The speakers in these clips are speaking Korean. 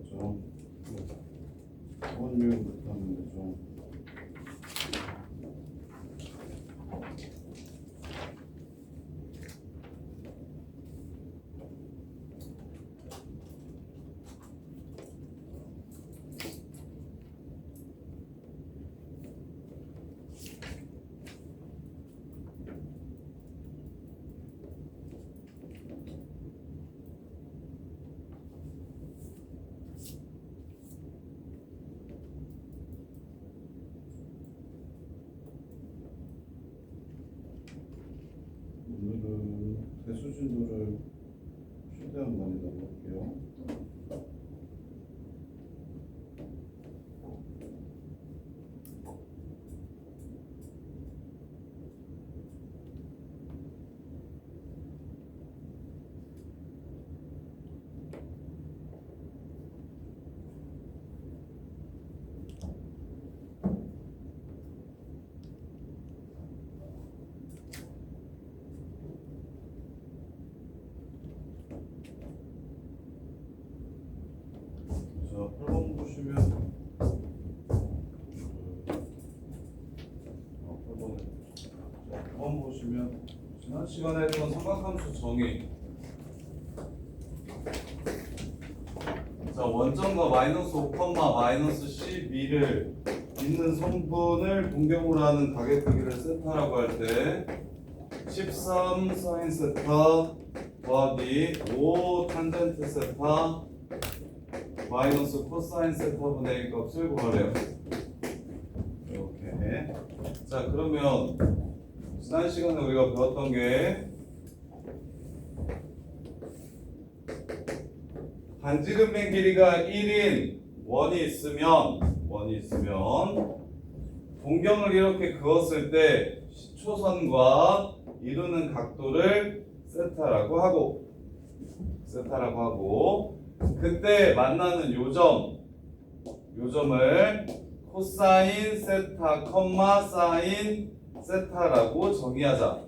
점 원유부터 하면 되죠. 오늘은 대수진도를 최대한 많이 넣어볼게요. 자, 8번 보시면 8번 보시면 지난 시간에 했던 삼각함수 정의. 자, 원점과 마이너스 5, 마이너스 12를 있는 성분을 동경으로 하는 가계 크기를 세타라고 할 때 13 사인 세타 더하기 5 탄젠트 세타 마이너스 코사인 세타분의 A 값을 구하래요. 이렇게. 자, 그러면 지난 시간에 우리가 배웠던 게 반지름의 길이가 1인 원이 있으면 동경을 이렇게 그었을 때 시초선과 이루는 각도를 세타라고 하고 그때 만나는 요점을 코사인 세타, 사인 세타라고 정의하자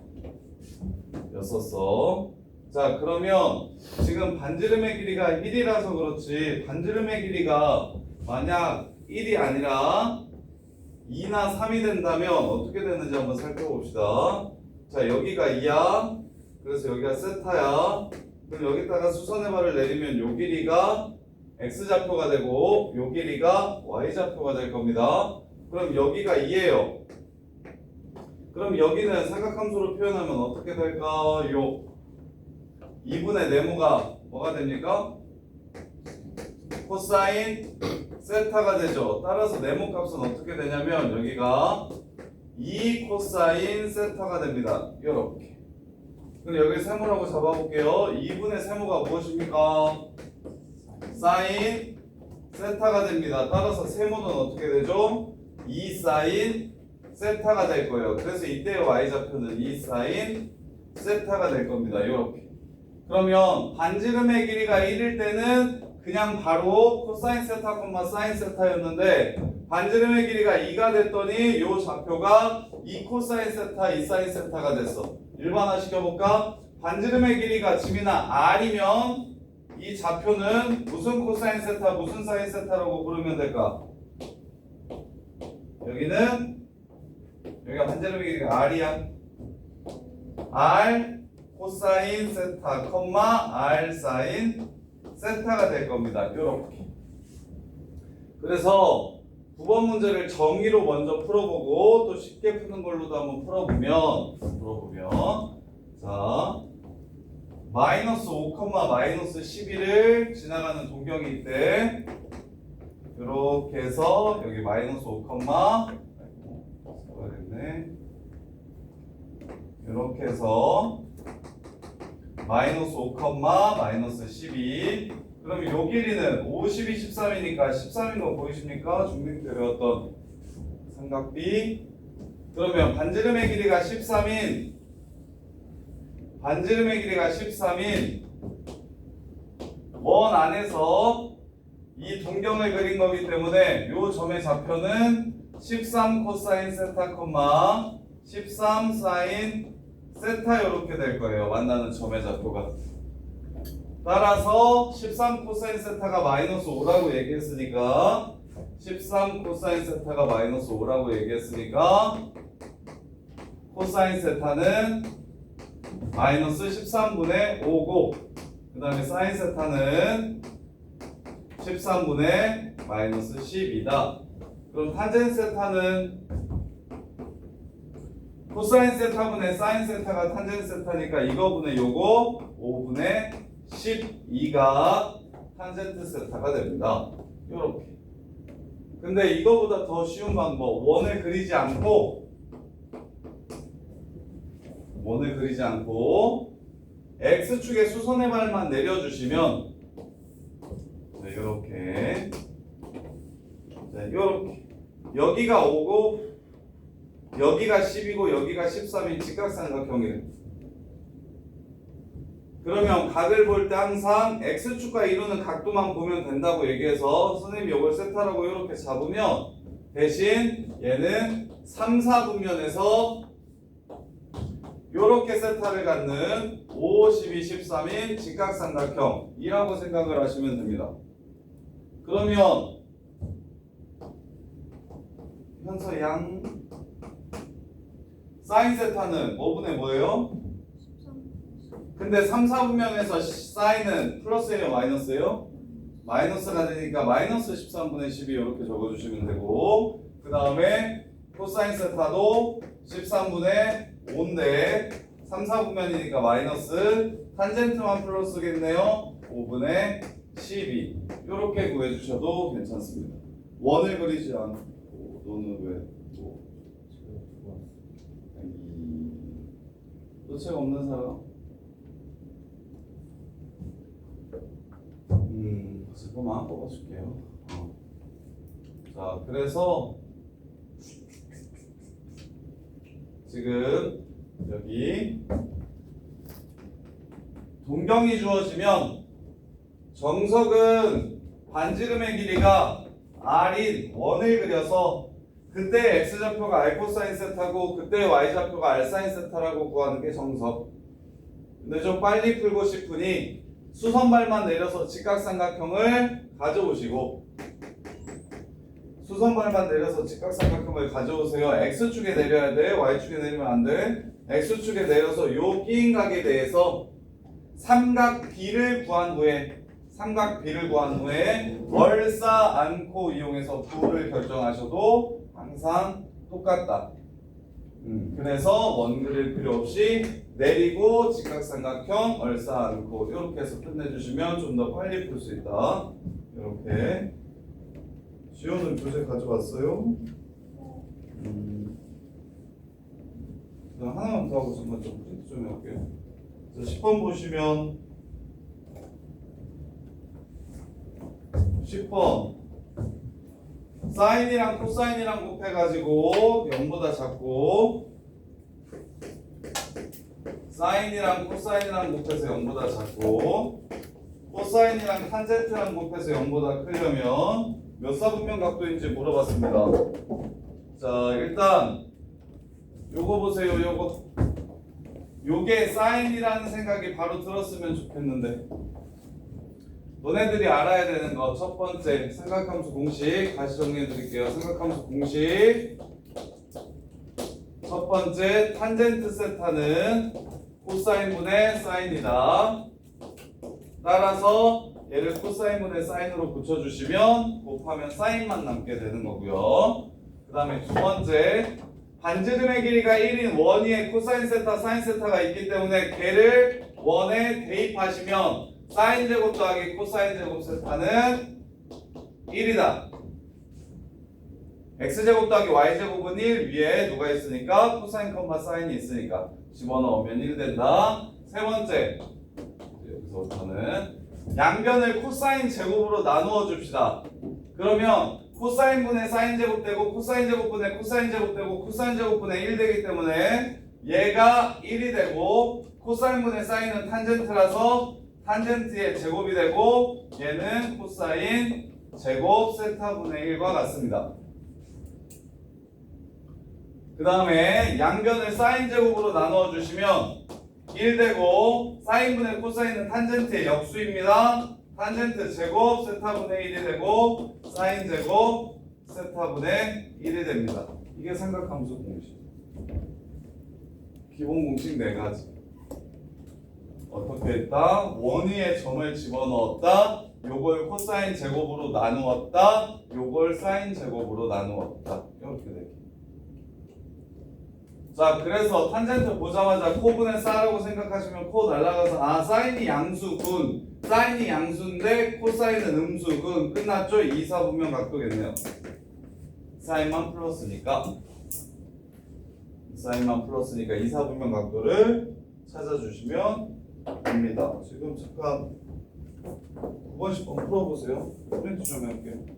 였었어. 자, 그러면 지금 반지름의 길이가 1이라서 그렇지 반지름의 길이가 만약 1이 아니라 2나 3이 된다면 어떻게 되는지 한번 살펴봅시다. 자, 여기가 2야. 그래서 여기가 세타야. 그럼 여기다가 수선의 발을 내리면 요 길이가 x좌표가 되고 요 길이가 y좌표가 될 겁니다. 그럼 여기가 2예요. 그럼 여기는 삼각함수로 표현하면 어떻게 될까요? 2분의 네모가 뭐가 됩니까? 코사인 세타가 되죠. 따라서 네모 값은 어떻게 되냐면 여기가 2 코사인 세타가 됩니다. 이렇게. 그럼 여기 세모라고 잡아볼게요. 2분의 세모가 무엇입니까? 사인 세타가 됩니다. 따라서 세모는 어떻게 되죠? 2 사인 세타가 될 거예요. 그래서 이때의 y좌표는 2 사인 세타가 될 겁니다. 이렇게. 그러면 반지름의 길이가 1일 때는 그냥 바로 코사인 세타, 사인 세타였는데 반지름의 길이가 2가 됐더니 요 좌표가 2 코사인 세타, 2 사인 세타가 됐어. 일반화 시켜볼까? 반지름의 길이가 지민아 r이면 이 좌표는 무슨 코사인 세타, 무슨 사인 세타라고 부르면 될까? 여기가 반지름의 길이가 r이야. r 코사인 세타, r 사인 세타가 될 겁니다. 이렇게. 그래서 9번 문제를 정의로 먼저 풀어보고 또 쉽게 푸는 걸로도 한번 풀어보면 자, 마이너스 5, 마이너스 12를 지나가는 동경이 있대. 이렇게 해서 여기 마이너스 5, 이렇게 해서 마이너스 5, 마이너스 12. 그럼 요 길이는 50이 13이니까 13인 거 보이십니까? 중딩 때 배웠던 삼각비. 그러면 반지름의 길이가 13인 원 안에서 이 동경을 그린 거기 때문에 요 점의 좌표는 13 코사인 세타, 13 사인 세타 이렇게 될 거예요. 만나는 점의 좌표가. 따라서 13 코사인 세타가 마이너스 5라고 얘기했으니까 13 코사인 세타가 마이너스 5라고 얘기했으니까 코사인 세타는 마이너스 13분의 5고 그 다음에 사인 세타는 13분의 마이너스 10이다. 그럼 탄젠 세타는 코사인 세타분의 사인 세타가 탄젠 세타니까 이거분의 요거 5분의 12가 탄젠트 세타가 됩니다. 요렇게. 근데 이거보다 더 쉬운 방법, 원을 그리지 않고 X축의 수선의 발만 내려주시면 네, 요렇게 요렇게 여기가 5고 여기가 10이고 여기가 13인 직각삼각형이래. 그러면 각을 볼 때 항상 X축과 이루는 각도만 보면 된다고 얘기해서 선생님이 이걸 세타라고 이렇게 잡으면 대신 얘는 3, 4분면에서 이렇게 세타를 갖는 5, 12, 13인 직각삼각형이라고 생각을 하시면 됩니다. 그러면 현서 양 사인 세타는 5분의 뭐예요? 근데 3, 4분면에서 사인은 플러스예요? 마이너스예요? 마이너스가 되니까 마이너스 13분의 12 이렇게 적어주시면 되고 그 다음에 코사인 세타도 13분의 5인데 3, 4분면이니까 마이너스 탄젠트만 플러스겠네요. 5분의 12 이렇게 구해주셔도 괜찮습니다. 원을 그리지 않고 너는 왜? 또 책 없는 사람? 잠깐만 뽑아줄게요. 자, 그래서 지금 여기 동경이 주어지면 정석은 반지름의 길이가 r인 원을 그려서 그때 x좌표가 r 코사인 세타고 그때 y좌표가 r 사인 세타라고 구하는 게 정석. 근데 좀 빨리 풀고 싶으니 수선발만 내려서 직각삼각형을 가져오시고 수선발만 내려서 직각삼각형을 가져오세요. x축에 내려야 돼? y축에 내리면 안 돼? x축에 내려서 요 끼인 각에 대해서 삼각 B를 구한 후에 얼싸 않고 이용해서 부를 결정하셔도 항상 똑같다. 그래서 원 그릴 필요 없이 내리고 직각삼각형 얼싸 않고 이렇게 해서 끝내주시면 좀 더 빨리 풀 수 있다. 이렇게. 지호는 교재 가져왔어요? 하나만 더 하고 잠깐 좀 프린트 좀 해볼게요. 10번 보시면 10번 사인이랑 코사인이랑 곱해가지고 0보다 작고 사인이랑 코사인이랑 곱해서 0보다 작고 코사인이랑 탄젠트랑 곱해서 0보다 크려면 몇 사분면 각도인지 물어봤습니다. 자, 일단 요거 보세요. 요게 사인이라는 생각이 바로 들었으면 좋겠는데 너네들이 알아야 되는 거 첫 번째 삼각함수 공식 다시 정리해 드릴게요. 삼각함수 공식 첫 번째 탄젠트 세타는 코사인분의 사인이다. 따라서 얘를 코사인분의 사인으로 붙여주시면 곱하면 사인만 남게 되는 거고요. 그 다음에 두 번째 반지름의 길이가 1인 원 위에 코사인 세타, 사인 세타가 있기 때문에 걔를 원에 대입하시면 사인 제곱 더하기 코사인 제곱 세타는 1이다. x제곱 더하기 y제곱은 1 위에 누가 있으니까 코사인 컴마 사인이 있으니까 집어넣으면 1 된다. 세 번째 여기서부터는 양변을 코사인 제곱으로 나누어 줍시다. 그러면 코사인분의 사인 제곱 되고 코사인 제곱분의 코사인 제곱 되고 코사인 제곱분의 1 되기 때문에 얘가 1이 되고 코사인분의 사인은 탄젠트라서 탄젠트의 제곱이 되고 얘는 코사인 제곱 세타분의 1과 같습니다. 그 다음에 양변을 사인 제곱으로 나누어 주시면 1 되고 사인분의 코사인은 탄젠트의 역수입니다. 탄젠트 제곱 세타분의 1이 되고 사인 제곱 세타분의 1이 됩니다. 이게 삼각함수 공식. 기본 공식 4가지. 어떻게 했다? 원위에 점을 집어넣었다. 요걸 코사인 제곱으로 나누었다. 요걸 사인 제곱으로 나누었다. 이렇게 되게. 자, 그래서 탄젠트 보자마자 코분의 싸라고 생각하시면 코 날아가서 사인이 양수군. 사인이 양수인데 코사인은 음수군. 끝났죠? 2, 4분면 각도겠네요. 사인만 플러스니까 2, 4분면 각도를 찾아주시면 됩니다. 지금 잠깐 9번, 10번 풀어보세요. 프린트 좀 해볼게요.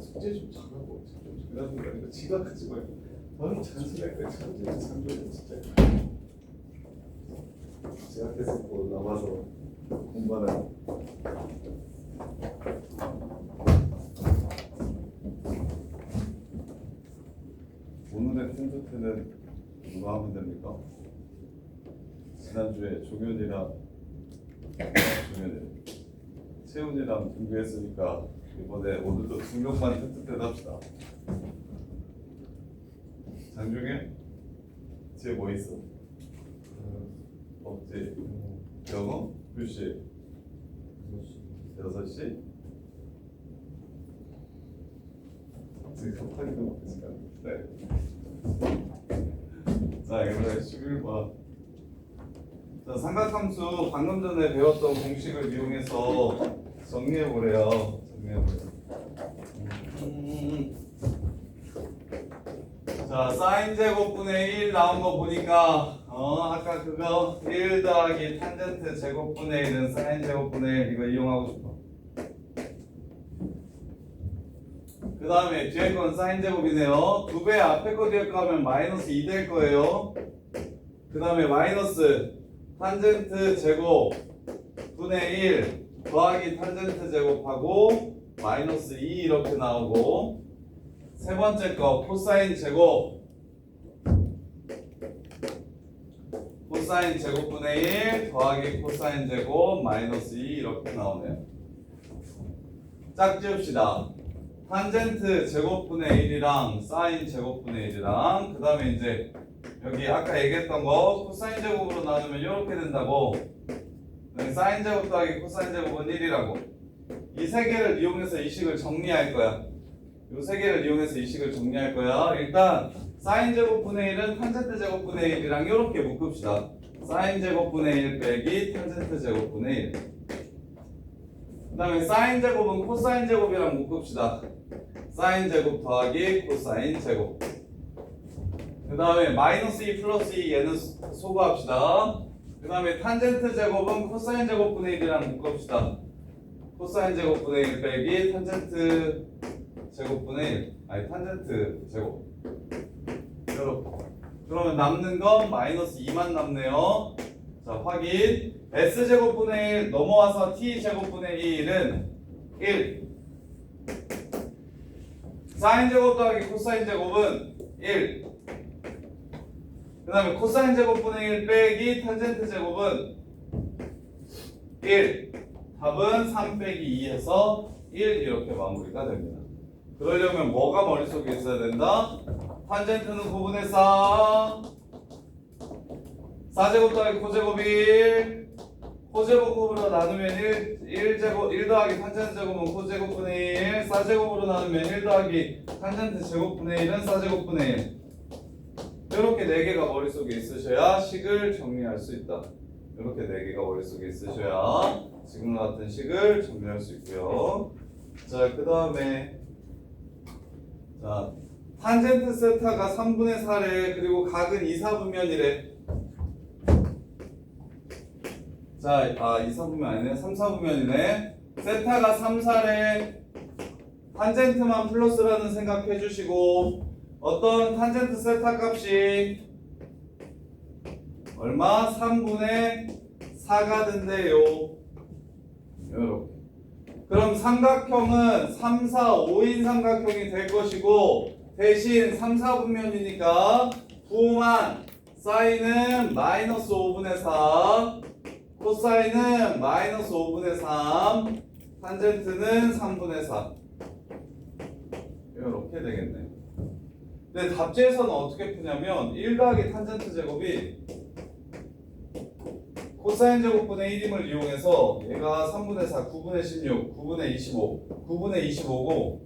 숙제 좀 잘하고 좀 그러니까 지각하지 말고 너무 잔소리할 거야. 잔소리 진짜. 지각해서 또 남아서 공부하는. 오늘의 텐트는 누가 하면 됩니까? 지난주에 종현이랑 채훈이랑 준비했으니까 이번에 오늘도 두 명만 텐트 합시다. 장중에 집에 뭐 있어? 없지? 영어? 몇 시? 6시? 지금 급하게도 먹고 시간. 네. 자, 이번에 11번. 자, 삼각함수 방금 전에 배웠던 공식을 이용해서 정리해보래요. 자, 사인 제곱분의 1 나온 거 보니까 아까 그거 1 더하기 탄젠트 제곱분의 1은 사인 제곱분의 1 이거 이용하고 싶어. 그 다음에 뒤에 건 사인 제곱이네요. 2배 앞에 거 뒤에 거 하면 마이너스 2 될 거예요. 그 다음에 마이너스 탄젠트 제곱 분의 1 더하기 탄젠트 제곱하고 마이너스 2 이렇게 나오고, 세 번째 거 코사인 제곱 코사인 제곱분의 1 더하기 코사인 제곱 마이너스 2 이렇게 나오네요. 짝지읍시다. 탄젠트 제곱분의 1이랑 사인 제곱분의 1이랑 그 다음에 이제 여기 아까 얘기했던 거 코사인 제곱으로 나누면 이렇게 된다고. 사인 제곱 더하기 코사인 제곱은 1이라고. 이 세 개를 이용해서 이 식을 정리할 거야. 이 세 개를 이용해서 이 식을 정리할 거야. 일단 사인 제곱분의 1은 탄젠트 제곱분의 1이랑 이렇게 묶읍시다. 사인 제곱분의 1 빼기 탄젠트 제곱분의 1. 그 다음에 사인 제곱은 코사인 제곱이랑 묶읍시다. 사인 제곱 더하기 코사인 제곱. 그 다음에 마이너스 2 플러스 2 얘는 소거합시다. 그 다음에 탄젠트 제곱은 코사인 제곱분의 1이랑 묶읍시다. 코사인 제곱분의 1 빼기 탄젠트 제곱분의 1. 아니 탄젠트 제곱. 이렇게. 그러면 남는 건 마이너스 2만 남네요. 자, 확인. S제곱분의 1 넘어와서 T제곱분의 1은 1. 사인 제곱 더하기 코사인 제곱은 1. 그 다음에 코사인 제곱분의 1 빼기 탄젠트 제곱은 1. 답은 3 빼기 2에서 1 이렇게 마무리가 됩니다. 그러려면 뭐가 머릿속에 있어야 된다? 탄젠트는 9분의 4. 4제곱 더하기 코제곱 1. 코제곱으로 나누면 1제곱 1 더하기 탄젠트 제곱은 코제곱분의 1. 4제곱으로 나누면 1 더하기 탄젠트 제곱분의 1은 4제곱분의 1. 이렇게 4개가 머릿속에 있으셔야 식을 정리할 수 있다. 이렇게 4개가 머릿속에 있으셔야 지금과 같은 식을 정리할 수 있고요. 자, 그 다음에 자, 탄젠트 세타가 3분의 4래. 그리고 각은 2, 4분면이래. 자, 2, 4분면 아니네. 3, 4분면이네. 세타가 3, 4래. 탄젠트만 플러스라는 생각해 주시고 어떤 탄젠트 세타 값이 얼마? 3분의 4가 된대요. 이렇게. 그럼 삼각형은 3, 4, 5인 삼각형이 될 것이고 대신 3, 4분면이니까 부호만 사인은 마이너스 5분의 4, 코사인은 마이너스 5분의 3, 탄젠트는 3분의 4. 이렇게 되겠네. 근데 답지에서는 어떻게 푸냐면 1 더하기 탄젠트 제곱이 코사인 제곱분의 1임을 이용해서 얘가 3분의 4, 9분의 16, 9분의 25, 9분의 25고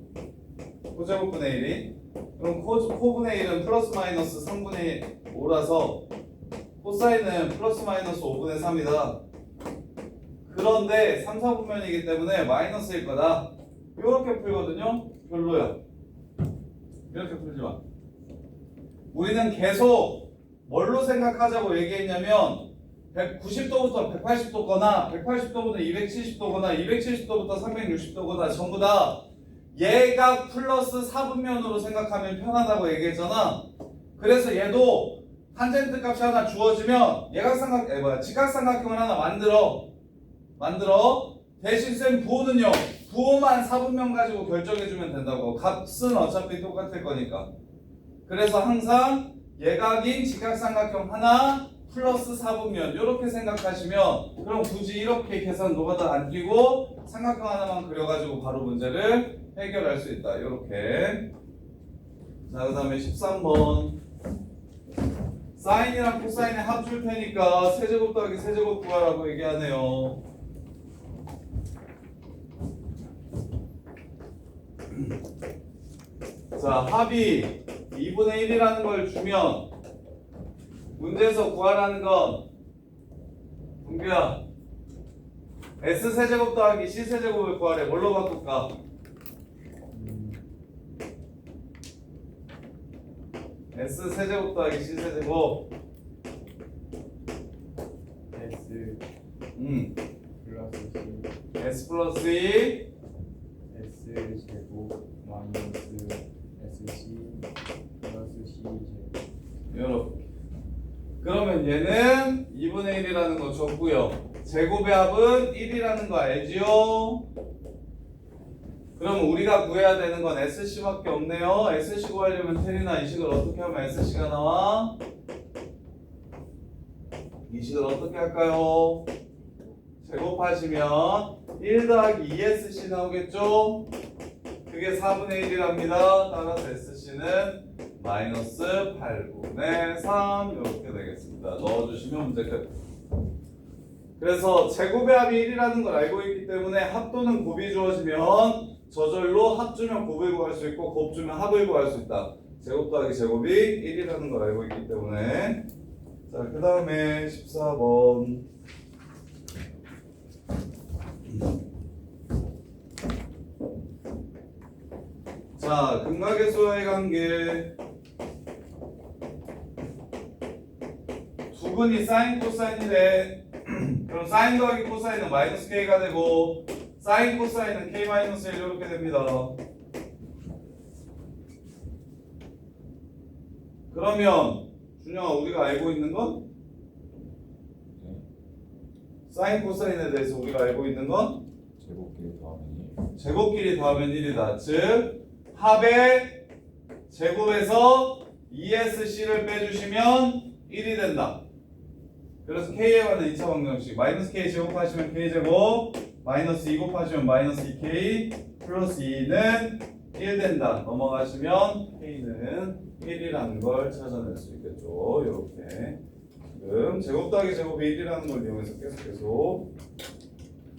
코제곱분의 1이 그럼 코분의 1은 플러스 마이너스 3분의 5라서 코사인은 플러스 마이너스 5분의 3이다. 그런데 3, 4분면이기 때문에 마이너스일 거다. 이렇게 풀거든요. 별로야. 이렇게 풀지 마. 우리는 계속 뭘로 생각하자고 얘기했냐면 190도부터 180도거나 180도부터 270도거나 270도부터 360도거나 전부 다 얘가 플러스 4분면으로 생각하면 편하다고 얘기했잖아. 그래서 얘도 탄젠트 값이 하나 주어지면 직각삼각형을 하나 만들어 대신 쌤 부호는요. 부호만 4분면 가지고 결정해주면 된다고. 값은 어차피 똑같을 거니까. 그래서 항상 예각인 직각삼각형 하나 플러스 4분면 이렇게 생각하시면 그럼 굳이 이렇게 계산 노가다 안 끼고 삼각형 하나만 그려가지고 바로 문제를 해결할 수 있다. 이렇게. 자, 그 다음에 13번 사인이랑 코사인의 합줄 테니까 세제곱 더하기 세제곱 구하라고 얘기하네요. 자, 합이 2분의 1이라는 걸 주면 문제에서 구하라는 건 동규야 S세제곱 더하기 C세제곱을 구하래. 뭘로 바꿀까? S세제곱 더하기 C세제곱 S 플러스 C S 플러스 2 S 제곱 마이너스 SC 플러스 C 제곱. 이렇게. 그러면 얘는 2분의 1이라는 거 줬고요. 제곱의 합은 1이라는 거 알지요? 그럼 우리가 구해야 되는 건 SC밖에 없네요. SC 구하려면 테리나 이 식을 어떻게 하면 SC가 나와? 이 식을 어떻게 할까요? 제곱하시면 1 더하기 2SC 나오겠죠? 그게 4분의 1이랍니다. 따라서 SC는 마이너스 8분의 3 이렇게 되겠습니다. 넣어주시면 문제 끝. 그래서 제곱의 합이 1이라는 걸 알고 있기 때문에 합 또는 곱이 주어지면 저절로 합 주면 곱을 구할 수 있고 곱 주면 합을 구할 수 있다. 제곱 더하기 제곱이 1이라는 걸 알고 있기 때문에. 자, 그 다음에 14번 자, 근각의수와의 관계. 두 분이 사인 코사인이래. 그럼 사인 더하기 코사인은 마이너스 k가 되고 사인 코사인은 k 마이너스 1 이렇게 됩니다. 그러면 준영아 우리가 알고 있는 건 사인 코사인에 대해서 우리가 알고 있는 건 제곱끼리 더하면 제곱끼리 더하면 1이다. 즉 합의 제곱에서 ESC를 빼주시면 1이 된다. 그래서 K에 관한 2차 방정식 마이너스 K 제곱하시면 K제곱 마이너스 2 곱하시면 마이너스 2K 플러스 2는 1 된다. 넘어가시면 K는 1이라는 걸 찾아낼 수 있겠죠. 이렇게 지금 제곱 더하기 제곱이 1이라는 걸 이용해서 계속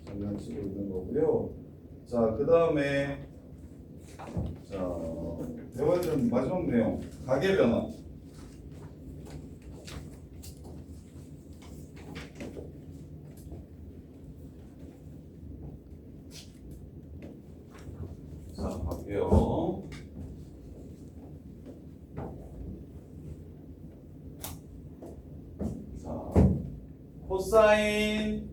장난치고 있는 거고요. 자, 그 다음에 자 배워야 되는 마지막 내용 가계 변화. 자, 갈게요. 자, 코사인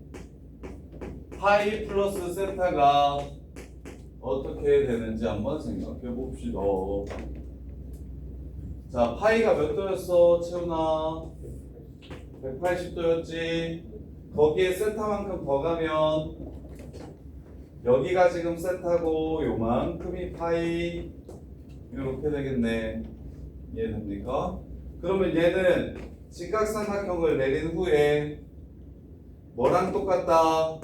파이 플러스 세타가 어떻게 되는지 한번 생각해 봅시다. 자, 파이가 몇 도였어, 채훈아? 180도였지. 거기에 세타만큼 더 가면 여기가 지금 세타고 요만큼이 파이 이렇게 되겠네. 이해됩니까? 그러면 얘는 직각삼각형을 내린 후에 뭐랑 똑같다?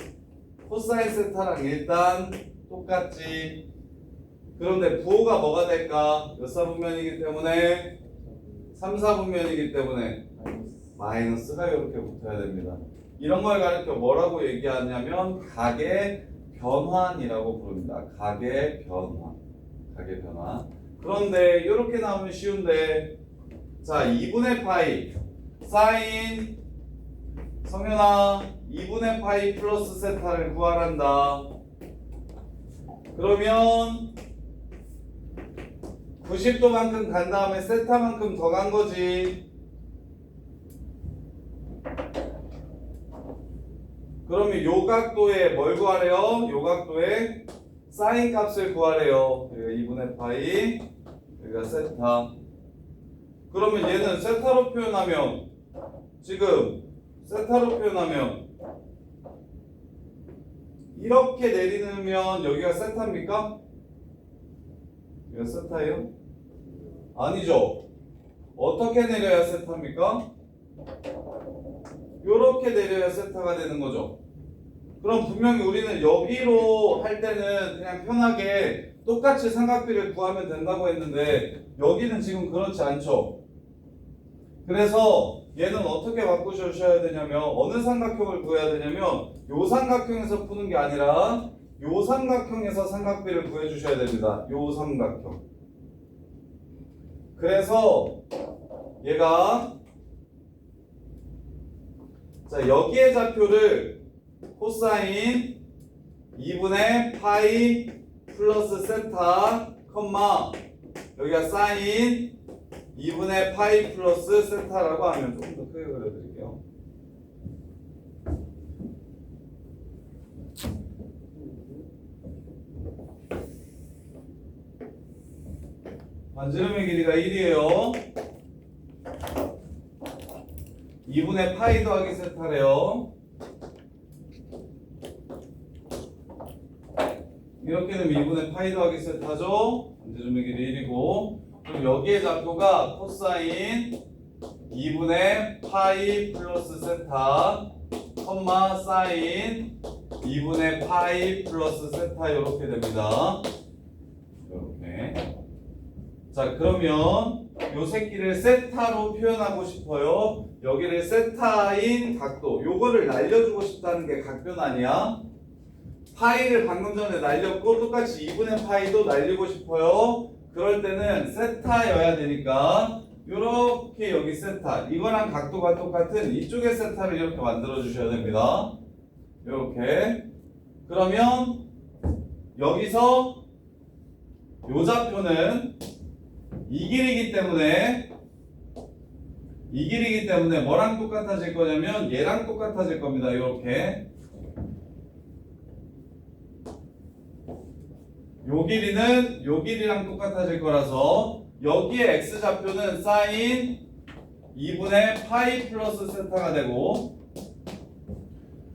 코사인 세타랑 일단 똑같지. 그런데 부호가 뭐가 될까? 몇 사분면이기 때문에 3, 4분면이기 때문에 마이너스가 이렇게 붙어야 됩니다. 이런 걸 가르쳐 뭐라고 얘기하냐면 가계 변환이라고 부릅니다. 가계 변환. 가계 변환. 그런데 이렇게 나오면 쉬운데, 자, 2분의 파이 사인 성현아 2분의 파이 플러스 세타를 구하란다. 그러면 90도만큼 간 다음에 세타만큼 더 간 거지. 그러면 요 각도에 뭘 구하래요? 요 각도에 사인 값을 구하래요. 여기가 2분의 파이, 여기가 세타. 그러면 얘는 세타로 표현하면, 지금 세타로 표현하면 이렇게 내리면 여기가 세타입니까? 여기가 세타예요? 아니죠. 어떻게 내려야 세타입니까? 요렇게 내려야 세타가 되는 거죠. 그럼 분명히 우리는 여기로 할 때는 그냥 편하게 똑같이 삼각비를 구하면 된다고 했는데 여기는 지금 그렇지 않죠. 그래서 얘는 어떻게 바꾸셔야 되냐면 어느 삼각형을 구해야 되냐면 요 삼각형에서 푸는 게 아니라 요 삼각형에서 삼각비를 구해 주셔야 됩니다. 요 삼각형. 그래서 얘가 자, 여기에 좌표를 코사인 2분의 파이 플러스 세타 컴마 여기가 사인 2분의 파이 플러스 세타라고 하면 조금 더 크게 그려드릴게요. 반지름의 길이가 1이에요. 2분의 파이 더하기 세타래요. 이렇게 되면 2분의 파이 더하기 세타죠. 반지름의 길이 1이고 그럼 여기에 좌표가 코사인 2분의 파이 플러스 세타 컴마 사인 2분의 파이 플러스 세타 이렇게 됩니다. 이렇게. 자, 그러면 요 새끼를 세타로 표현하고 싶어요. 여기를 세타인 각도 요거를 날려주고 싶다는 게 각변환이야. 파이를 방금 전에 날렸고 똑같이 2분의 파이도 날리고 싶어요. 그럴 때는 세타여야 되니까 요렇게 여기 세타 이거랑 각도가 똑같은 이쪽에 세타를 이렇게 만들어 주셔야 됩니다. 요렇게. 그러면 여기서 요 좌표는 이 길이기 때문에 뭐랑 똑같아질 거냐면 얘랑 똑같아질 겁니다. 이렇게 요 길이는 요 길이랑 똑같아질 거라서 여기에 x 좌표는 사인 2분의 파이 플러스 세타가 되고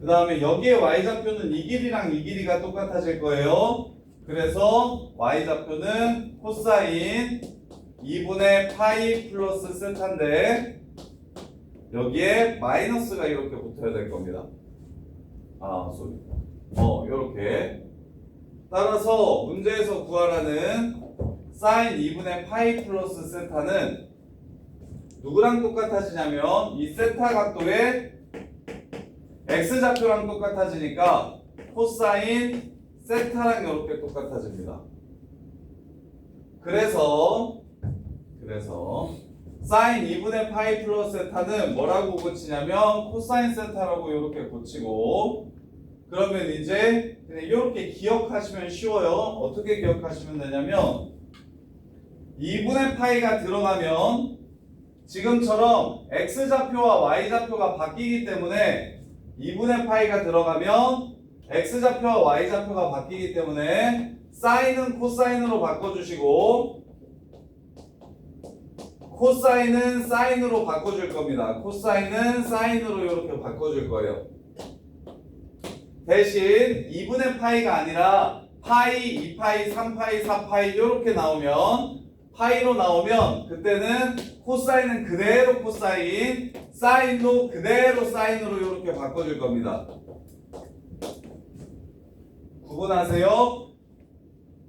그 다음에 여기에 y 좌표는 이 길이랑 이 길이가 똑같아질 거예요. 그래서 y좌표는 코사인 2분의 파이 플러스 세타인데 여기에 마이너스가 이렇게 붙어야 될 겁니다. 쏘리. 요렇게. 따라서 문제에서 구하라는 사인 2분의 파이 플러스 세타는 누구랑 똑같아지냐면 이 세타 각도의 x좌표랑 똑같아지니까 코사인 세타랑 이렇게 똑같아집니다. 그래서 사인 2분의 파이 플러스 세타는 뭐라고 고치냐면 코사인 세타라고 이렇게 고치고, 그러면 이제 그냥 이렇게 기억하시면 쉬워요. 어떻게 기억하시면 되냐면 2분의 파이가 들어가면 지금처럼 x좌표와 y좌표가 바뀌기 때문에 2분의 파이가 들어가면 x좌표와 y좌표가 바뀌기 때문에 사인은 코사인으로 바꿔주시고 코사인은 사인으로 바꿔줄 겁니다. 코사인은 사인으로 이렇게 바꿔줄 거예요. 대신 2분의 파이가 아니라 파이, 2파이, 3파이, 4파이 이렇게 나오면 파이로 나오면 그때는 코사인은 그대로 코사인, 사인도 그대로 사인으로 이렇게 바꿔줄 겁니다. 구분하세요?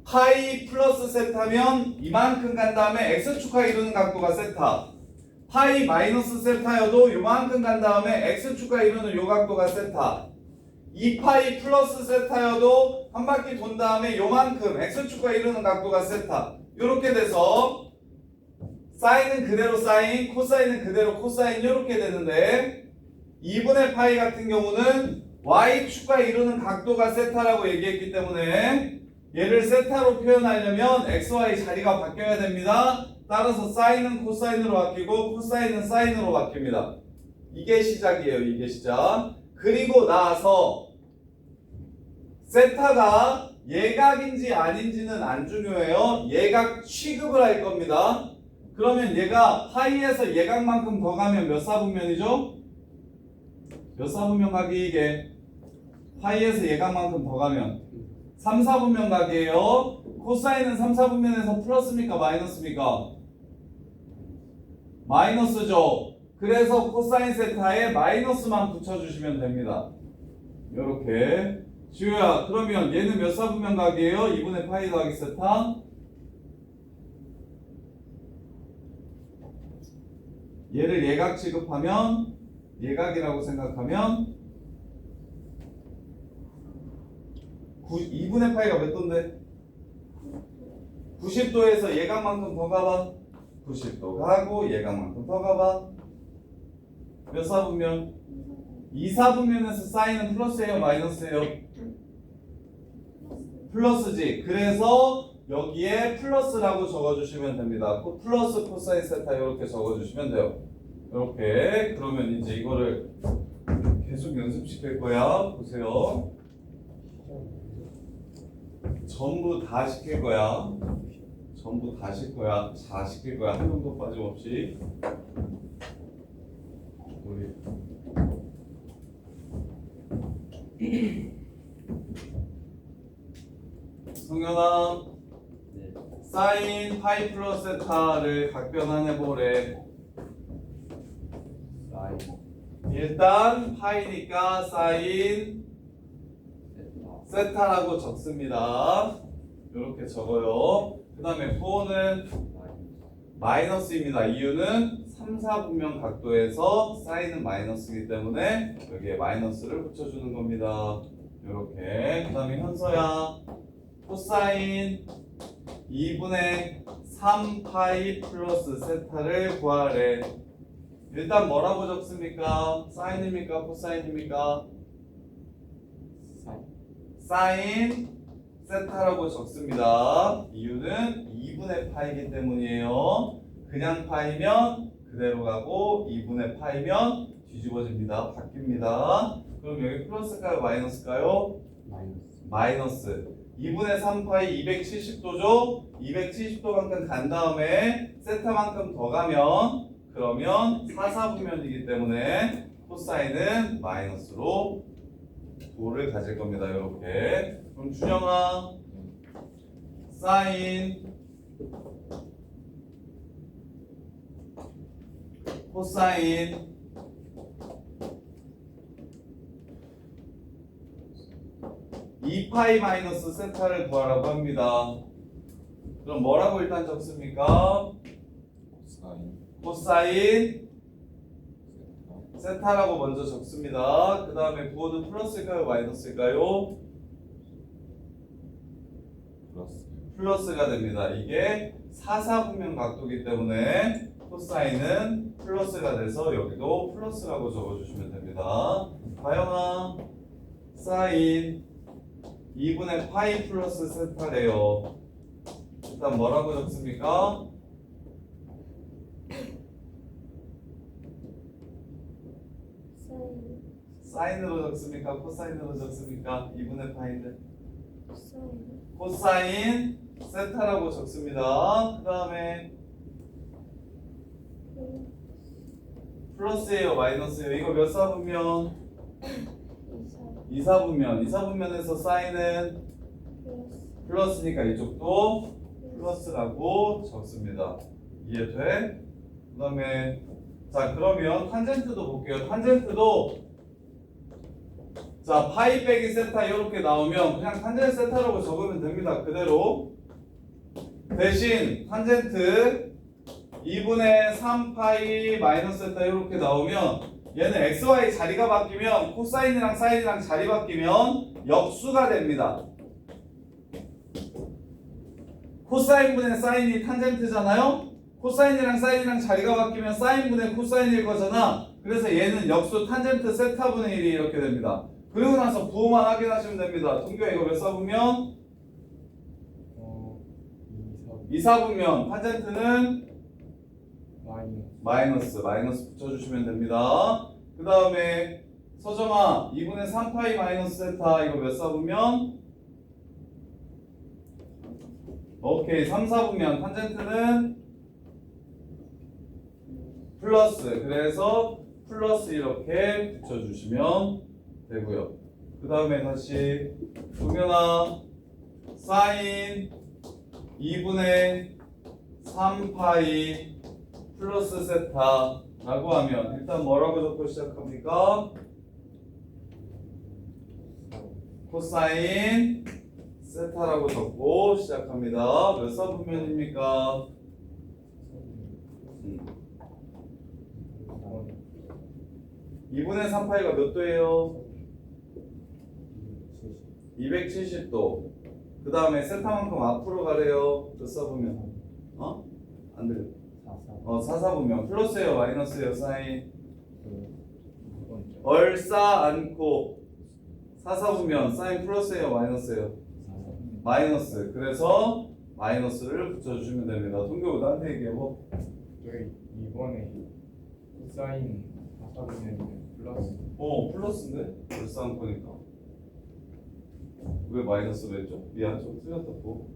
파이 플러스 세타면 이만큼 간 다음에 x축과 이루는 각도가 세타, 파이 마이너스 세타여도 이만큼 간 다음에 x축과 이루는 요 각도가 세타, 2파이 플러스 세타여도 한 바퀴 돈 다음에 요만큼 x축과 이루는 각도가 세타. 이렇게 돼서 사인은 그대로 사인, 코사인은 그대로 코사인 이렇게 되는데 2분의 파이 같은 경우는 y축과 이루는 각도가 세타라고 얘기했기 때문에 얘를 세타로 표현하려면 xy 자리가 바뀌어야 됩니다. 따라서 사인은 코사인으로 바뀌고 코사인은 사인으로 바뀝니다. 이게 시작이에요. 이게 시작. 그리고 나서 세타가 예각인지 아닌지는 안 중요해요. 예각 취급을 할 겁니다. 그러면 얘가 파이에서 예각만큼 더 가면 몇 사분면이죠? 몇 사분면 가기 이게? 파이에서 예각만큼 더 가면 3, 4분면 가기예요. 코사인은 3, 4분면에서 플러스입니까? 마이너스입니까? 마이너스죠. 그래서 코사인 세타에 마이너스만 붙여주시면 됩니다. 이렇게. 지우야, 그러면 얘는 몇 사분면 각이에요? 2분의 파이 더하기 세타. 얘를 예각 취급하면, 예각이라고 생각하면 2분의 파이가 몇 도인데? 90도에서 예각만큼 더 가봐. 90도 가고 예각만큼 더 가봐. 몇 사분면? 2, 4분면에서 사인은 플러스예요? 마이너스예요? 플러스지. 그래서 여기에 플러스라고 적어주시면 됩니다. 플러스 코사인 세타 이렇게 적어주시면 돼요. 이렇게. 그러면 이제 이거를 계속 연습시킬 거야. 보세요. 전부 다 시킬 거야. 전부 다 시킬 거야. 다 시킬 거야. 한 명도 빠짐없이. 우리 성현아, 네. 사인 파이 플러스 세타를 각변환해 보래. 사인 일단 파이니까 사인 세타 세타라고 적습니다. 이렇게 적어요. 그 다음에 부호는 마이너스입니다. 이유는 3, 4분면 각도에서 사인은 마이너스이기 때문에 여기에 마이너스를 붙여주는 겁니다. 이렇게. 그 다음에 현서야, 코사인 2분의 3파이 플러스 세타를 구하래. 일단 뭐라고 적습니까? 사인입니까? 코사인입니까? 사인 세타라고 적습니다. 이유는 2분의 파이기 때문이에요. 그냥 파이면 그대로 가고 2분의 파이면 뒤집어집니다. 바뀝니다. 그럼 여기 플러스일까요? 마이너스일까요? 마이너스. 2분의 3파이 270도죠? 270도만큼 간 다음에 세타만큼 더 가면 그러면 4, 4분면이기 때문에 코사인은 마이너스로 도를 가질 겁니다. 이렇게. 그럼 준영아, 사인 코사인 2파이 마이너스 세타를 구하라고 합니다. 그럼 뭐라고 일단 적습니까? 코사인 세타라고 먼저 적습니다. 그 다음에 부호는 플러스일까요? 마이너스일까요? 플러스가 됩니다. 이게 사사분면 각도이기 때문에 코사인은 플러스가 돼서 여기도 플러스라고 적어주시면 됩니다. 다영아 사인 2분의 파이 플러스 세타래요. 일단 뭐라고 적습니까? 사인으로 적습니까? 코사인으로 적습니까? 2분의 파인데 코사인 세타라고 적습니다. 그 다음에 플러스예요? 마이너스예요? 이거 몇 사분면? 2사분면. 2사분면에서 사인은 플러스니까 이쪽도 플러스라고 적습니다. 이해돼? 그 다음에 자 그러면 탄젠트도 볼게요. 탄젠트도 자 파이 빼기 세타 이렇게 나오면 그냥 탄젠트 세타라고 적으면 됩니다. 그대로 대신 탄젠트 2분의 3파이 마이너스 세타 이렇게 나오면 얘는 xy 자리가 바뀌면 코사인이랑 사인이랑 자리 바뀌면 역수가 됩니다. 코사인분의 사인이 탄젠트잖아요. 코사인이랑 사인이랑 자리가 바뀌면 사인분의 코사인일 거잖아. 그래서 얘는 역수 탄젠트 세타분의 1이 이렇게 됩니다. 그리고 나서 부호만 확인하시면 됩니다. 동규야 이거 몇 사분면? 2사분면. 탄젠트는 마이너스 붙여주시면 됩니다. 그 다음에 서정아 2분의 3파이 마이너스 세타 이거 몇 사분면? 오케이 3사분면. 탄젠트는 플러스. 그래서 플러스 이렇게 붙여주시면 되고요. 그 다음에 다시 동현아 사인 2분의 3파이 플러스 세타라고 하면 일단 뭐라고 적고 시작합니까? 코사인 세타라고 적고 시작합니다. 몇 사분면입니까? 2분의 3파이가 몇 도예요? 270도. 그 다음에 세타만큼 앞으로 가래요. 몇 사분면? 안 들려. 4사분면. 플러스예요? 마이너스예요? 사인? 얼싸 않고 4사분면. 사인 플러스예요? 마이너스예요? 마이너스. 그래서 마이너스를 붙여주시면 됩니다. 동규 나한테 얘기해보. 저희 이번에 사인 4사분면 플러스 플러스인데? 얼싸 않고니까. 왜 마이너스로 했죠? 미안 좀 틀렸다 또.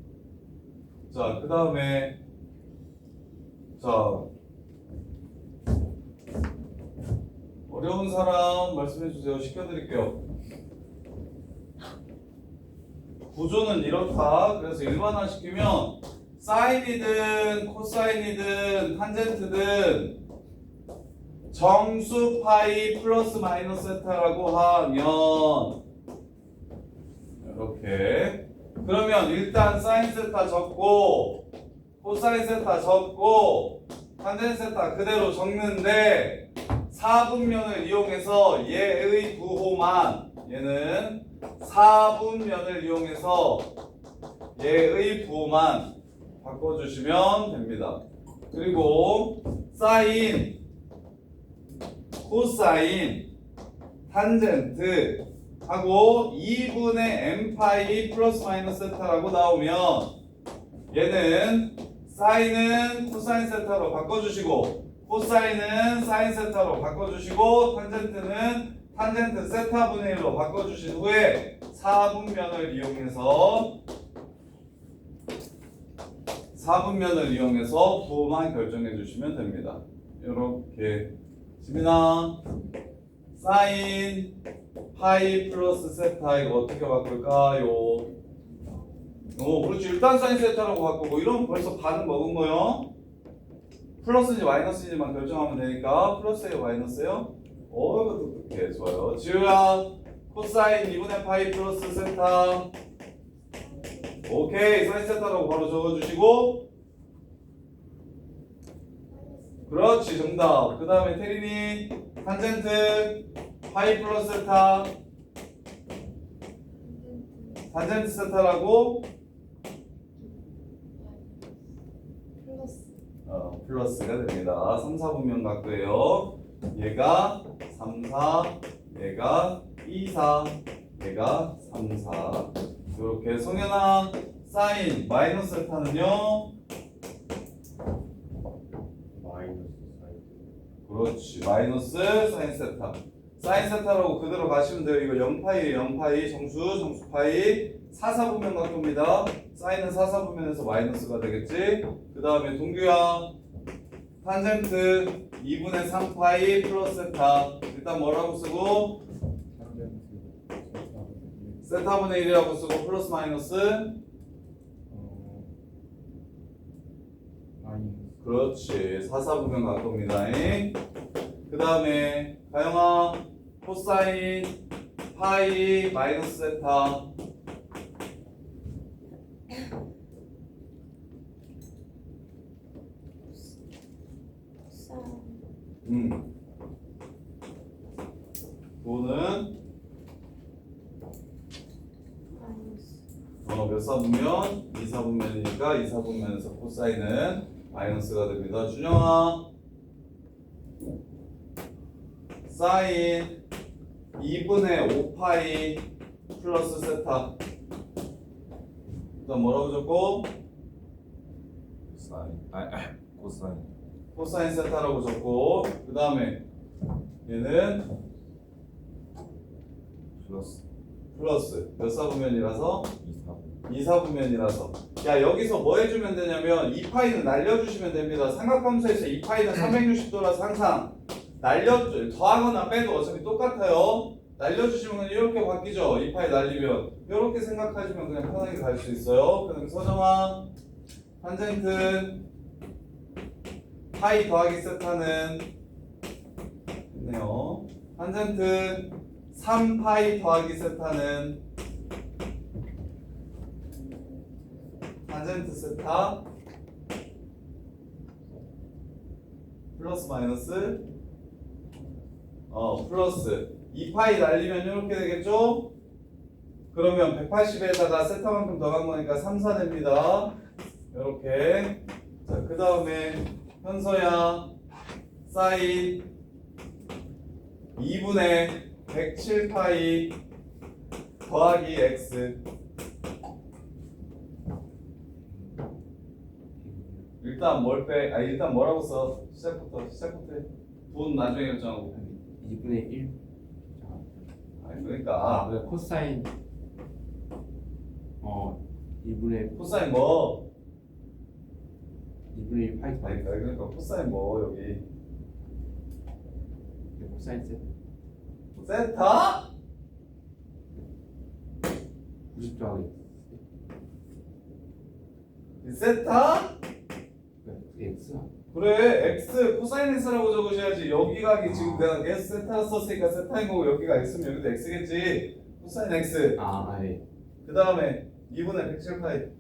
자, 그 다음에 자 어려운 사람 말씀해 주세요. 시켜드릴게요. 구조는 이렇다. 그래서 일반화 시키면 사인이든 코사인이든 탄젠트든 정수 파이 플러스 마이너스 세타라고 하면 이렇게 그러면 일단 사인 세타 적고 코사인 세타 적고 탄젠트 세타 그대로 적는데 4분면을 이용해서 얘의 부호만 얘는 4분면을 이용해서 얘의 부호만 바꿔주시면 됩니다. 그리고 사인 코사인 탄젠트 하고 2분의 n파이 플러스 마이너스 세타라고 나오면 얘는 사인은 코사인 세타로 바꿔주시고 코사인은 사인 세타로 바꿔주시고 탄젠트는 탄젠트 세타분의 1로 바꿔주신 후에 4분면을 이용해서 부호만 결정해 주시면 됩니다. 이렇게 지민아 사인 파이 플러스 세타 이거 어떻게 바꿀까요? 그렇지. 일단 사인 세타라고 바꾸고 이러면 벌써 반은 먹은 거요. 플러스인지 마이너스인지만 결정하면 되니까 플러스예요, 마이너스예요? 이거 똑똑해. 좋아요. 지우야, 코사인 2분의 파이 플러스 세타. 오케이, 사인 세타라고 바로 적어주시고. 그렇지, 정답. 그 다음에 태린이 탄젠트 파이 플러스 세타. 탄젠트 세타라고 플러스가 됩니다. 3, 4분면 각도예요. 얘가 3, 4, 얘가 2, 4, 얘가 3, 4. 이렇게 성현아 사인 마이너스 세타는요? 마이너스 사인. 그렇지. 마이너스 사인 세타. 사인 세타라고 그대로 가시면 돼요. 이거 0파이에요. 0파이 정수 파이 4, 4분면 각도입니다. 사인은 4, 4분면에서 마이너스가 되겠지. 그 다음에 동규야 탄젠트 2분의 3파이 플러스 세타. 일단 뭐라고 쓰고 세타분의 1이라고 쓰고 플러스 마이너스 마이너스. 그렇지. 4, 4분면 각도입니다. 그 다음에 가영아 코사인 파이 마이너스 세타. 도는 몇 사분면? 2, 4분면이니까 2, 4분면에서 코사인은 마이너스가 됩니다. 준영아 사인 2분의 5파이 플러스 세타. 일단 뭐라고 적고? 사인 코사인 코사인 세타라고 적고 그 다음에 얘는 플러스 몇 사분면이라서 2, 4분면이라서 야 여기서 뭐 해주면 되냐면 2파이는 날려주시면 됩니다. 삼각함수에서 2파이는 360도라서 항상 더하거나 빼도 어차피 똑같아요. 날려주시면 이렇게 바뀌죠. 2파이 날리면 이렇게 생각하시면 그냥 편하게 갈 수 있어요. 그럼 서정아 탄젠트 파이 더하기 세타는 있네요. 탄젠트 3파이 더하기 세타는 탄젠트 세타 플러스 마이너스 플러스 2파이 날리면 이렇게 되겠죠? 그러면 180에다가 세타만큼 더한 거니까 3, 4 됩니다. 이렇게. 자, 그 다음에 현서야 사인 2분의 107파이 더하기 x. 일단 일단 뭐라고 써? 시작부터 분 나중에 결정하고. 2분의 1. 그러니까 왜 코사인 2분의 코사인 뭐? 2분의 1 파이 더하기 그러니까 코사인 뭐 여기 코사인 세타 세타? 90 더하기 세타? x야. 그래 x 코사인 x라고 적으셔야지. 여기 각이 지금 내가 s 세타 썼으니까 세타인 거고 여기가 x면 여기도 x겠지. 코사인 x. 예. 그 다음에 2분의 107파이.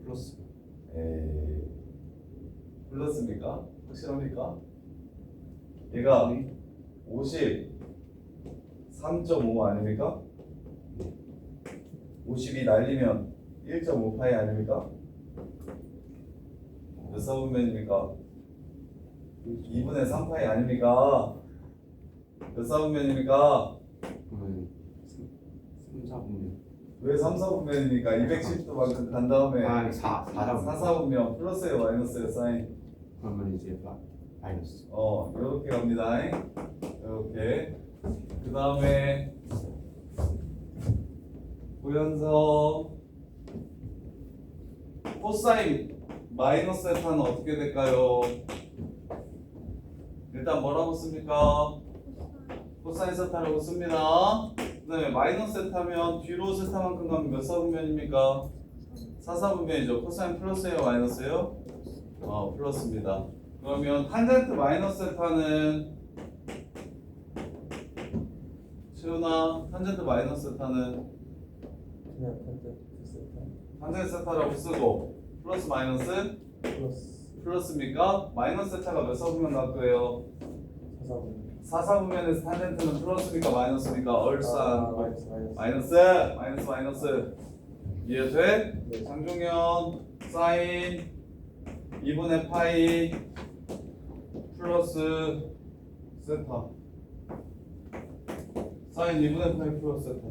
플러스. 에이, 플러스입니까? 확실합니까? 얘가 53.5 아닙니까? 52 날리면 1.5파이 아닙니까? 몇 사분면입니까? 2분의 3파이 아닙니까? 몇 사분면입니까? 그러면 3, 4분면. 왜 3, 4분면입니까? 210도만큼 간 다음에 4, 4분면 플러스예요 마이너스예요 사인? 그러면 이제 마이너스. 이렇게 갑니다. 이렇게. 그 다음에 고현서 코사인 마이너스 세타는 어떻게 될까요? 일단 일단 뭐라고 씁니까? 코사인 세타라고 씁니다. 그 다음에 마이너스 세타면 뒤로 세타만큼 가면 몇 사분면입니까? 4사분면이죠. 코사인 플러스예요 마이너스예요? 플러스입니다. 그러면 탄젠트 마이너스 세타는 채우나 탄젠트 마이너스 세타는 그냥 탄젠트 세타 탄젠트 세타라고 쓰고 플러스 마이너스 플러스 플러스입니까? 마이너스 세타가 몇 사분면 갖고요? 4사분 4사분면에서 탄젠트는 플러스입니까 마이너스입니까? 얼싸 마이너스 이해돼? 네. 장종현 사인 2분의 파이 플러스 세타 사인 2분의 파이 플러스 세타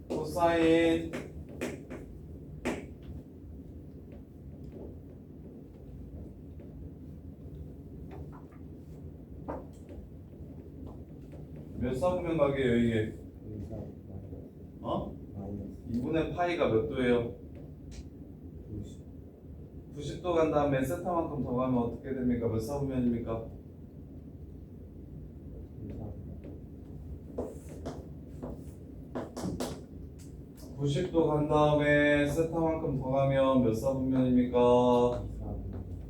코사인 몇 사분면 가게예요 이게? 마이너스 2분의 파이가 몇 도예요? 90 90도 간 다음에 세타만큼 더 가면 어떻게 됩니까? 몇 사분면입니까? 90도 간 다음에 세타만큼 더 가면 몇 사분면입니까?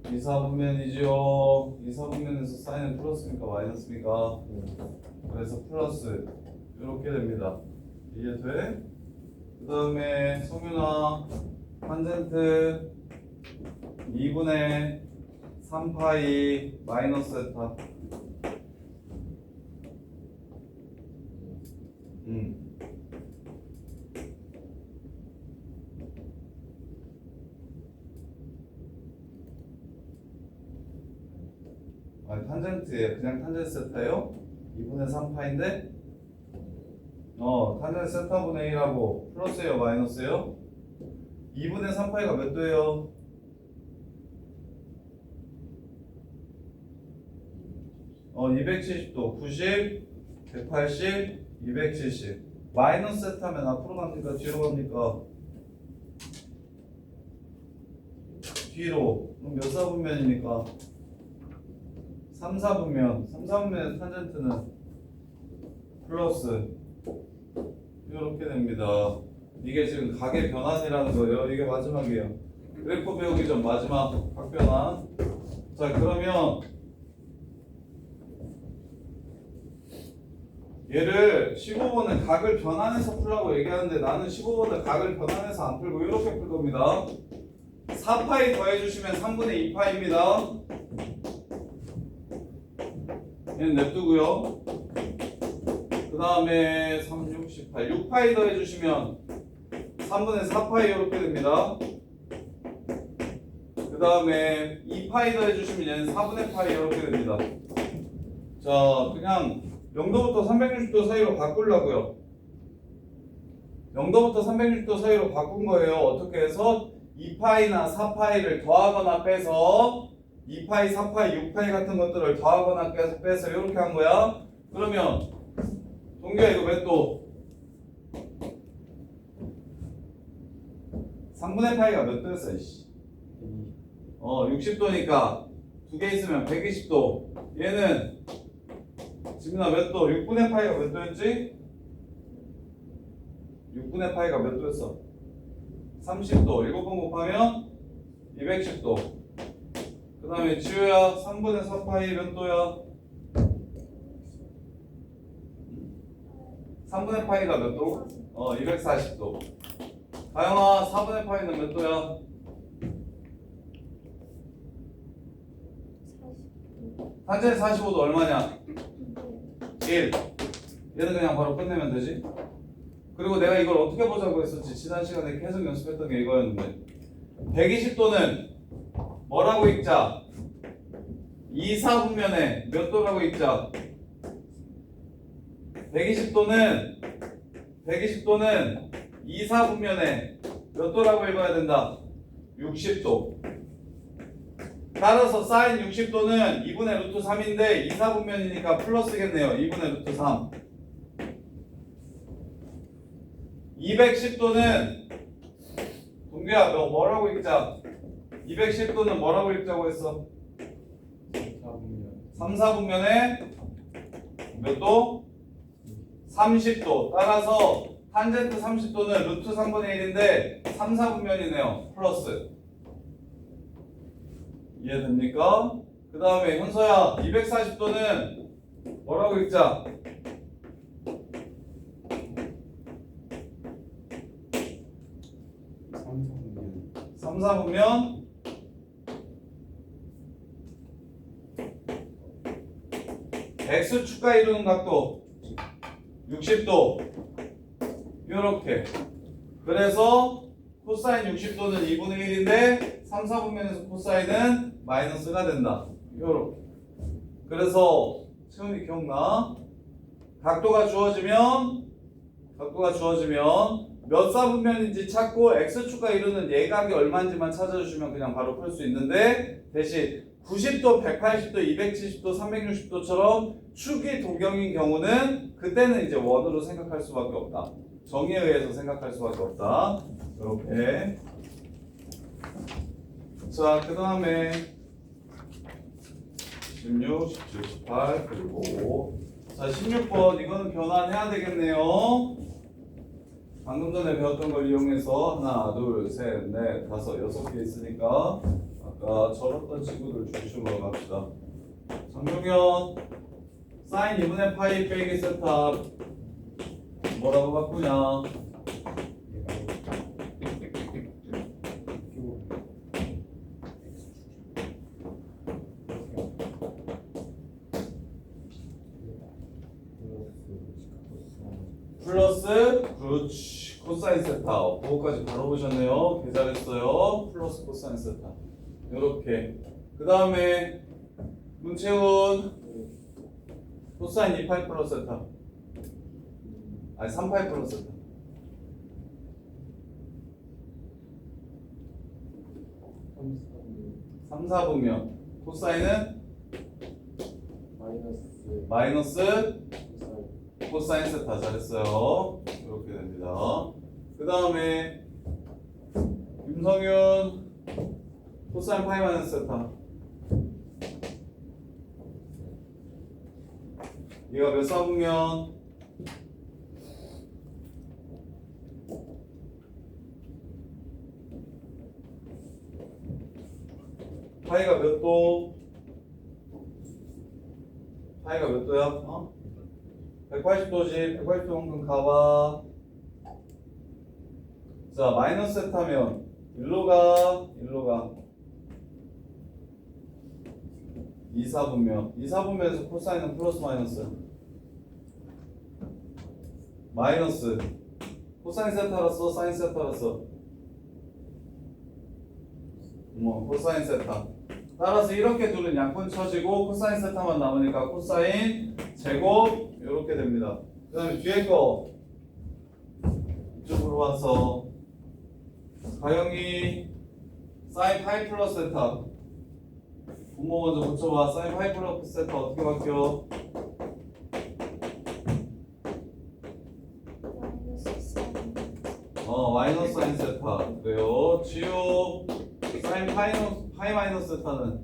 2사분면이죠. 2사분면에서 사인은 플러스입니까? 마이너스입니까? 그래서 플러스 이렇게 됩니다. 이해돼? 그 다음에 성윤아 탄젠트 2분의 3파이 마이너스 세타 아니 탄젠트예요. 그냥 탄젠트 세타요? 2분의 3파인데 탄젠트 세타분의 1하고 플러스예요 마이너스예요? 2분의 3파이가 몇 도예요? 270도 90 180 270 마이너스 세타면 앞으로 갑니까? 뒤로 갑니까? 뒤로 그럼 몇 사분면입니까? 3사분면 3사분면의 탄젠트는 플러스 이렇게 됩니다. 이게 지금 각의 변환이라는 거예요. 이게 마지막이에요. 그래프 배우기 전 마지막 각 변환. 자 그러면 얘를 15번은 각을 변환해서 풀라고 얘기하는데 나는 15번을 각을 변환해서 안 풀고 이렇게 풀 겁니다. 4파이 더해주시면 3분의 2파입니다. 얘는 냅두고요. 그 다음에 3, 6, 18 6파이 더해주시면 3분의 4파이 이렇게 됩니다. 그 다음에 2파이 더해주시면 얘는 4분의 파이 이렇게 됩니다. 자 그냥 0도부터 360도 사이로 바꾸려고요. 0도부터 360도 사이로 바꾼 거예요. 어떻게 해서 2파이나 4파이를 더하거나 빼서 2파이, 4파이, 6파이 같은 것들을 더하거나 빼서 이렇게 한 거야. 그러면 동규야 이거 몇 도? 3분의 파이가 몇 도였어? 이씨. 60도니까 두 개 있으면 120도. 얘는 지민아 몇 도? 6분의 파이가 몇 도였지? 6분의 파이가 몇 도였어? 30도. 7번 곱하면 210도. 그 다음에 지우야 3분의 4파이 몇 도야? 3분의 파이가 몇 도? 240도. 가영아 4분의 파이는 몇 도야? 40. 탄젠트 45도 얼마냐? 1. 얘는 그냥 바로 끝내면 되지. 그리고 내가 이걸 어떻게 보자고 했었지? 지난 시간에 계속 연습했던 게 이거였는데 120도는 뭐라고 읽자? 2사분면에 몇 도라고 읽자? 120도는 2사분면에 몇 도라고 읽어야 된다? 60도. 따라서 사인 60도는 2분의 루트 3인데 2사분면이니까 플러스겠네요. 2분의 루트 3. 210도는 동규야 너 뭐라고 읽자? 210도는 뭐라고 읽자고 했어? 3, 4분면에 몇 도? 30도. 따라서 탄젠트 30도는 루트 3분의 1인데 3, 4분면이네요. 플러스. 이해됩니까? 그 다음에 현서야 240도는 뭐라고 읽자? 3, 4분면 X축과 이루는 각도 60도 요렇게. 그래서 코사인 60도는 2분의 1인데 3, 4분면에서 코사인은 마이너스가 된다. 요렇게. 그래서 채훈이 기억나? 각도가 주어지면 몇 사분면인지 찾고 X축과 이루는 예각이 얼마인지만 찾아주시면 그냥 바로 풀 수 있는데, 대신 90도, 180도, 270도, 360도처럼 축이 도경인 경우는 그때는 이제 원으로 생각할 수밖에 없다. 정의에 의해서 생각할 수밖에 없다. 이렇게. 자, 그 다음에 16, 17, 18 그리고 자 16번 이거는 변환해야 되겠네요. 방금 전에 배웠던 걸 이용해서 하나, 둘, 셋, 넷, 다섯, 6개 있으니까 아까 절었던 친구들 중심으로 갑시다. 정용현 사인 2분의 파이 빼기 세타 뭐라고 바꾸냐? 플러스 그렇지 코사인 세타. 그거까지 바로 보셨네요. 개 잘했어요. 플러스 코사인 세타 요렇게. 그 다음에 문채훈 코사인 2파이 플러스 세타 아니 3파이 플러스 세타 3, 4분면 코사인은 마이너스 코사인 세타. 잘했어요. 이렇게 됩니다. 그 다음에 김성윤 코사인 파이 마이너스 세타. 얘가 몇 사분면? 파이가 몇 도? 파이가 몇 도야? 어? 180도지. 180도만큼 가봐. 자, 마이너스 세타면 일로 가. 2, 4분면. 2, 4분면에서 코사인은 플러스 마이너스. 마이너스. 코사인 세타라서 사인 세타라서. 코사인 세타. 따라서 이렇게 둘은 양분 쳐지고 코사인 세타만 남으니까 코사인 제곱 이렇게 됩니다. 그 다음에 뒤에 거 이쪽으로 와서 가영이 사인 파이 플러스 세타. 분모 먼저 붙여봐. 사인 파이 플러스 세타 어떻게 바뀌어? 마이너스 사인 세타. 그래요. 지우 사인 파이 마이너스 세타는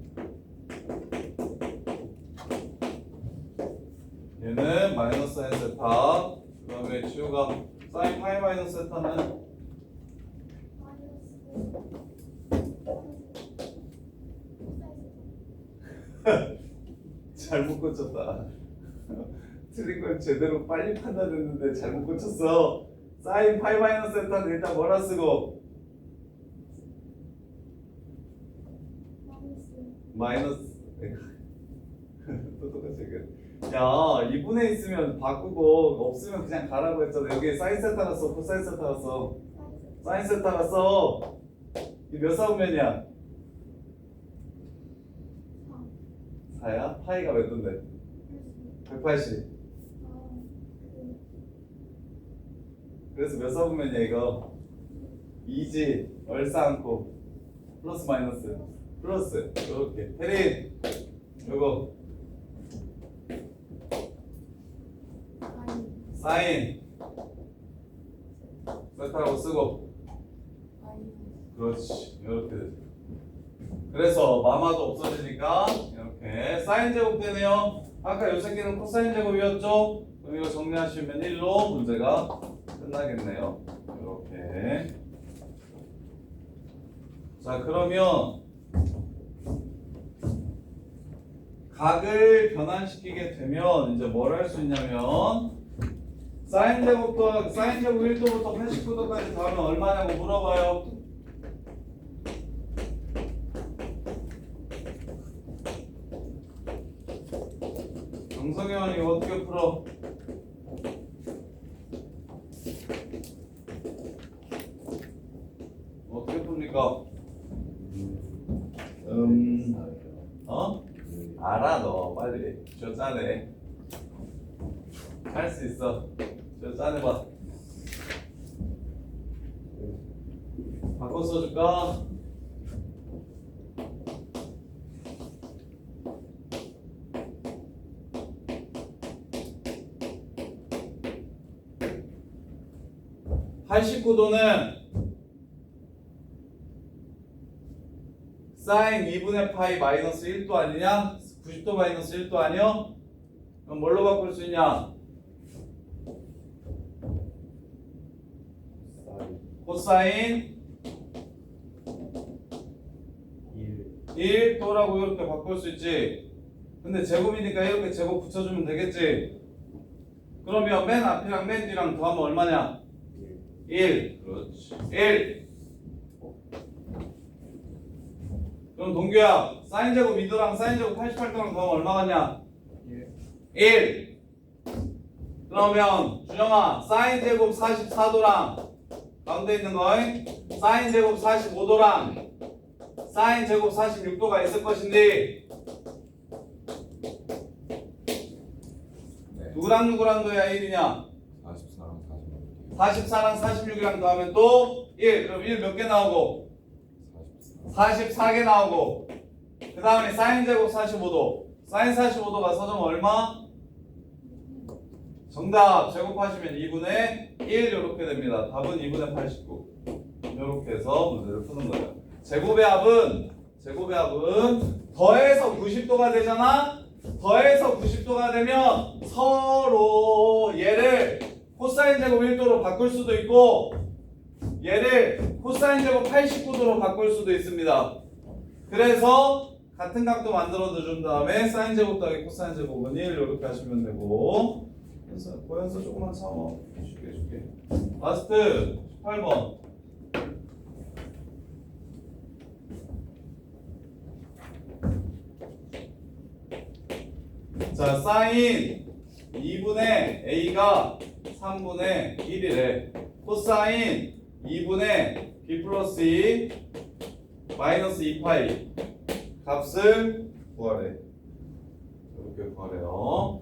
얘는 마이너스 사인 세타. 그 다음에 지우가 사인 파이 마이너스 세타는 잘못 고쳤다. 틀린 걸 제대로 빨리 판단했는데 잘못 고쳤어. 사인 파이 마이너스 세타는 일단 뭐라 쓰고 마이너스 또 똑같이 야 2분의 있으면 바꾸고 없으면 그냥 가라고 했잖아. 여기 사인 세타가 써 코사인 세타가 써 사인 세타가 써. 이 몇 사분면이야? 4야? 파이가 몇 도인데? 180. 그래서 몇 사분면이야 이거? 2지 얼싸 않고 플러스 마이너스 플러스 이렇게. 혜린 요거 사인 세타라고 쓰고 그렇지 이렇게 되죠. 그래서 마마도 없어지니까 이렇게 사인 제곱 되네요. 아까 요 새끼는 코사인 제곱이었죠? 그럼 이거 정리하시면 1로 문제가 끝나겠네요. 이렇게. 자, 그러면 각을 변환시키게 되면 이제 뭘 할 수 있냐면 사인 제곱 1도부터 89도까지 더하면 얼마냐고 물어봐요. 정성현 이거 어떻게 풀어? 어떻게 풉니까? 어? 알아 너 빨리 저 짜내. 할 수 있어. 저 짜내봐. 바꿔 써줄까? (89도는) 사인 2분의 파이 마이너스 1도 아니냐? 90도 마이너스 1도 아니야? 그럼 뭘로 바꿀 수 있냐? 코사인 1도라고 이렇게 바꿀 수 있지. 근데 제곱이니까 이렇게 제곱 붙여주면 되겠지. 그러면 맨 앞이랑 맨 뒤랑 더하면 얼마냐? 1. 그렇지. 1. 그럼 동규야, 사인 제곱 2도랑 사인 제곱 88도랑 더하면 얼마 같냐? 1. 그러면 준영아, 사인 제곱 44도랑 가운데 있는 거 사인 제곱 45도랑 사인 제곱 46도가 있을 것인데 누구랑 누구랑 더해야 1이냐? 44랑 46이랑 더하면 또 1. 그럼 1 몇 개 나오고? 44개 나오고. 그 다음에 사인 제곱 45도. 사인 45도가 서점 얼마? 정답 제곱하시면 2분의 1 이렇게 됩니다. 답은 2분의 89. 이렇게 해서 문제를 푸는 거예요. 제곱의 합은 더해서 90도가 되잖아. 더해서 90도가 되면 서로 얘를 코사인 제곱 1도로 바꿀 수도 있고 얘를 코사인 제곱 89도로 바꿀 수도 있습니다. 그래서 같은 각도 만들어 준 다음에 사인 제곱 더하기 코사인 제곱은 1 이렇게 하시면 되고. 그래서 고연서 조금만 참아. 줄게. 라스트 18번. 자, 사인 2분의 a가 3분의 1이래. 코사인 2분의 b 플러스 2 마이너스 2파이 값을 구하래. 이렇게 구하래요.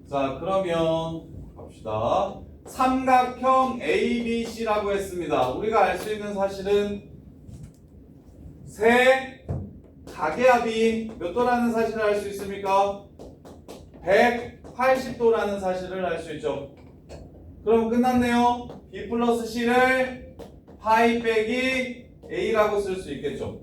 자, 그러면 갑시다. 삼각형 ABC라고 했습니다. 우리가 알 수 있는 사실은 세 각의 합이 몇 도라는 사실을 알 수 있습니까? 180도라는 사실을 알 수 있죠. 그럼 끝났네요. B 플러스 C를 파이 빼기 A라고 쓸 수 있겠죠.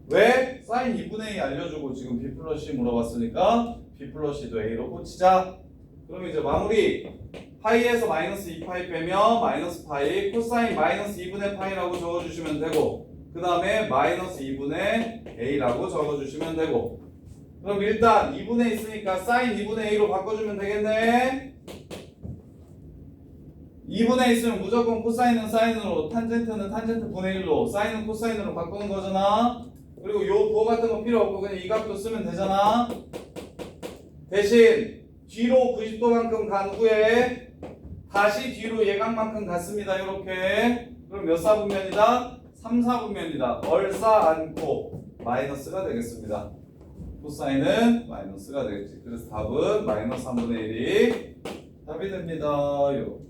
왜? 사인 2분의 2 알려주고 지금 B 플러스 C 물어봤으니까 B 플러스 C도 A로 꽂히자. 그럼 이제 마무리. 파이에서 마이너스 2파이 빼면 마이너스 파이 코사인 마이너스 2분의 파이라고 적어주시면 되고 그 다음에 마이너스 2분의 A라고 적어주시면 되고 그럼 일단 2분의 있으니까 사인 2분의 A로 바꿔주면 되겠네. 2분의 있으면 무조건 코사인은 사인으로 탄젠트는 탄젠트 분의 1로 사인은 코사인으로 바꾸는 거잖아. 그리고 요 부호 같은 거 필요 없고 그냥 이 값도 쓰면 되잖아. 대신 뒤로 90도만큼 간 후에 다시 뒤로 예각만큼 갔습니다. 이렇게. 그럼 몇 사분면이다? 3사분면이다. 얼싸 않고 마이너스가 되겠습니다. 코사인은 마이너스가 되겠지. 그래서 답은 마이너스 3분의 1이 답이 됩니다. 이렇게.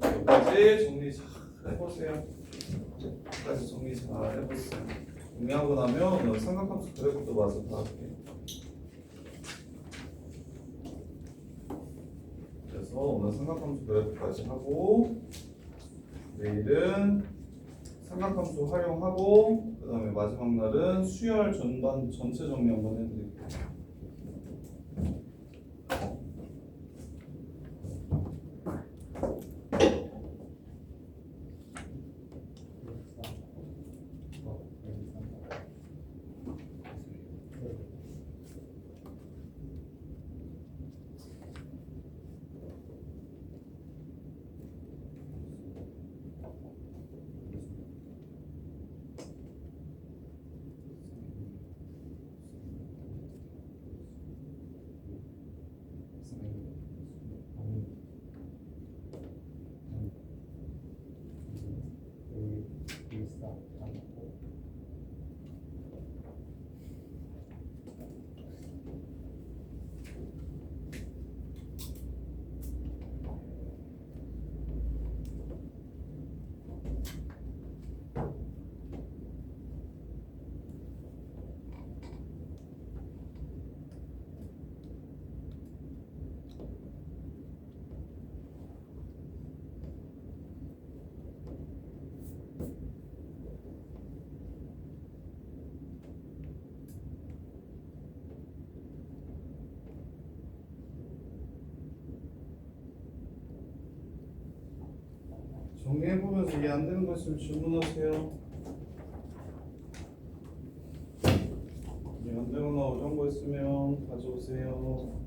여기까지 정리 잘 해보세요. 여기까지 정리 잘 해보세요. 정리하고 나면 오늘 삼각함수 그래프도 봐서 다 할게. 그래서 오늘 삼각함수 그래프까지 하고 내일은 삼각함수 활용하고 그 다음에 마지막 날은 수열 전반 전체 정리 한번 해드릴게요. 정리해보면서 이해 안 되는 거 있으면 질문하세요. 이해 안 되거나 어려운 거 있으면 가져오세요.